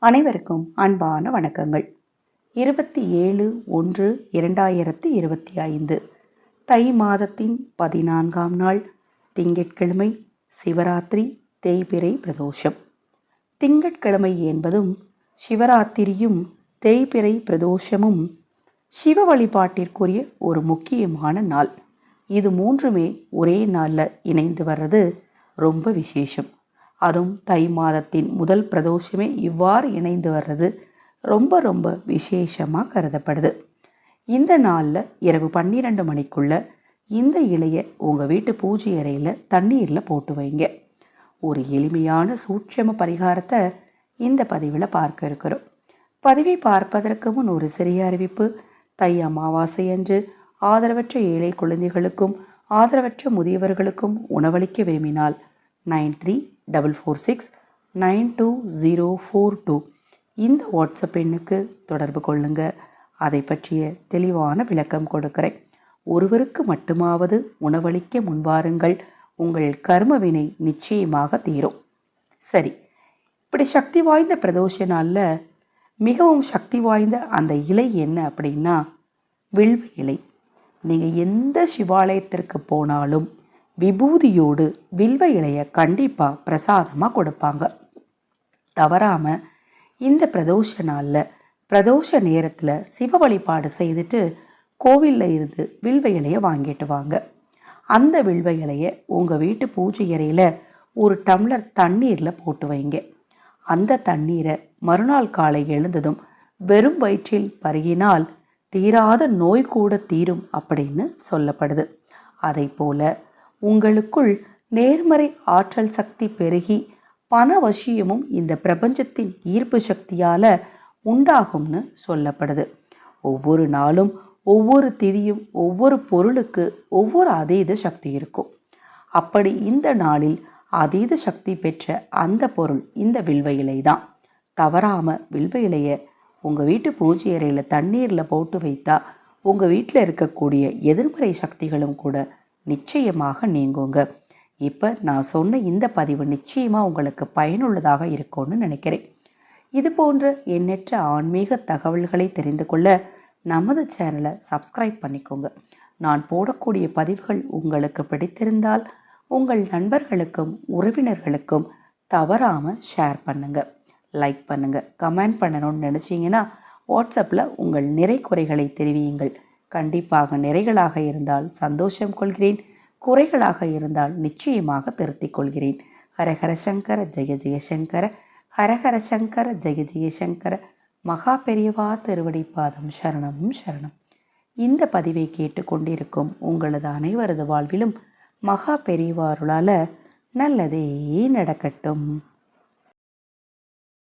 அனைவருக்கும் அன்பான வணக்கங்கள். 27/1/2025 தை மாதத்தின் 14ஆம் நாள் திங்கட்கிழமை, சிவராத்திரி தேய்பிறை பிரதோஷம். திங்கட்கிழமை என்பதும் சிவராத்திரியும் தேய்பிறை பிரதோஷமும் சிவ வழிபாட்டிற்குரிய ஒரு முக்கியமான நாள். இது மூன்றுமே ஒரே நாளில் இணைந்து வர்றது ரொம்ப விசேஷம். அதுவும் தை மாதத்தின் முதல் பிரதோஷமே இவ்வாறு இணைந்து வர்றது ரொம்ப ரொம்ப விசேஷமாக கருதப்படுது. இந்த நாளில் இரவு 12 மணிக்குள்ள இந்த இலையை உங்கள் வீட்டு பூஜை அறையில் தண்ணீரில் போட்டு வைங்க. ஒரு எளிமையான சூட்சம பரிகாரத்தை இந்த பதிவில் பார்க்க இருக்கிறோம். பதிவை பார்ப்பதற்கு முன் ஒரு சிறிய அறிவிப்பு. தை அமாவாசை அன்று ஆதரவற்ற ஏழை குழந்தைகளுக்கும் ஆதரவற்ற முதியவர்களுக்கும் உணவளிக்க விரும்பினால் 9346920042 இந்த வாட்ஸ்அப் எண்ணுக்கு தொடர்பு கொள்ளுங்க. அதை பற்றிய தெளிவான விளக்கம் கொடுக்கிறேன். ஒருவருக்கு மட்டுமாவது உணவளிக்க முன்வாருங்கள். உங்கள் கர்மவினை நிச்சயமாக தீரும். சரி, இப்படி சக்தி வாய்ந்த பிரதோஷ நாளில் மிகவும் சக்தி வாய்ந்த அந்த இலை என்ன அப்படின்னா வில்வ இலை. நீங்கள் எந்த சிவாலயத்திற்கு போனாலும் விபூதியோடு வில்வ இலையை கண்டிப்பாக பிரசாதமாக கொடுப்பாங்க. தவறாமல் இந்த பிரதோஷ நாளில் பிரதோஷ நேரத்தில் சிவ வழிபாடு செய்துட்டு கோவிலில் இருந்து வில்வ இலையை வாங்கிட்டு வாங்க. அந்த வில்வ இலையை உங்கள் வீட்டு பூஜை அறையில் ஒரு டம்ளர் தண்ணீரில் போட்டு வைங்க. அந்த தண்ணீரை மறுநாள் காலை எழுந்ததும் வெறும் வயிற்றில் பருகினால் தீராத நோய் கூட தீரும் அப்படின்னு சொல்லப்படுது. அதை போல உங்களுக்குள் நேர்மறை ஆற்றல் சக்தி பெருகி பணவசியமும் இந்த பிரபஞ்சத்தின் ஈர்ப்பு சக்தியால் உண்டாகும்னு சொல்லப்படுது. ஒவ்வொரு நாளும் ஒவ்வொரு திதியும் ஒவ்வொரு பொருளுக்கு ஒவ்வொரு அதீத சக்தி இருக்கும். அப்படி இந்த நாளில் அதீத சக்தி பெற்ற அந்த பொருள் இந்த வில்வ இலை தான். தவறாமல் வில்வ இலையை உங்கள் வீட்டு பூஜை அறையில் தண்ணீரில் போட்டு வைத்தா உங்கள் வீட்டில் இருக்கக்கூடிய எதிர்மறை சக்திகளும் கூட நிச்சயமாக நீங்குங்க. இப்போ நான் சொன்ன இந்த பதிவு நிச்சயமாக உங்களுக்கு பயனுள்ளதாக இருக்கும்னு நினைக்கிறேன். இது போன்ற எண்ணற்ற ஆன்மீக தகவல்களை தெரிந்து கொள்ள நமது சேனலை சப்ஸ்கிரைப் பண்ணிக்கோங்க. நான் போடக்கூடிய பதிவுகள் உங்களுக்கு பிடித்திருந்தால் உங்கள் நண்பர்களுக்கும் உறவினர்களுக்கும் தவறாமல் ஷேர் பண்ணுங்கள், லைக் பண்ணுங்கள், கமெண்ட் பண்ணணும்னு நினச்சிங்கன்னா வாட்ஸ்அப்பில் உங்கள் நிறை குறைகளை தெரிவியுங்கள். கண்டிப்பாக நிறைகளாக இருந்தால் சந்தோஷம் கொள்கிறேன், குறைகளாக இருந்தால் நிச்சயமாக திருத்திக் கொள்கிறேன். ஹரஹர சங்கர ஜெய ஜெயசங்கர, ஹரஹர சங்கர ஜெய ஜெயசங்கர. மகா பெரியவா திருவடி பாதம் சரணம் சரணம். இந்த பதிவை கேட்டுக்கொண்டிருக்கும் உங்களது அனைவரது வாழ்விலும் மகா பெரியவாருளால் நல்லதே நடக்கட்டும்.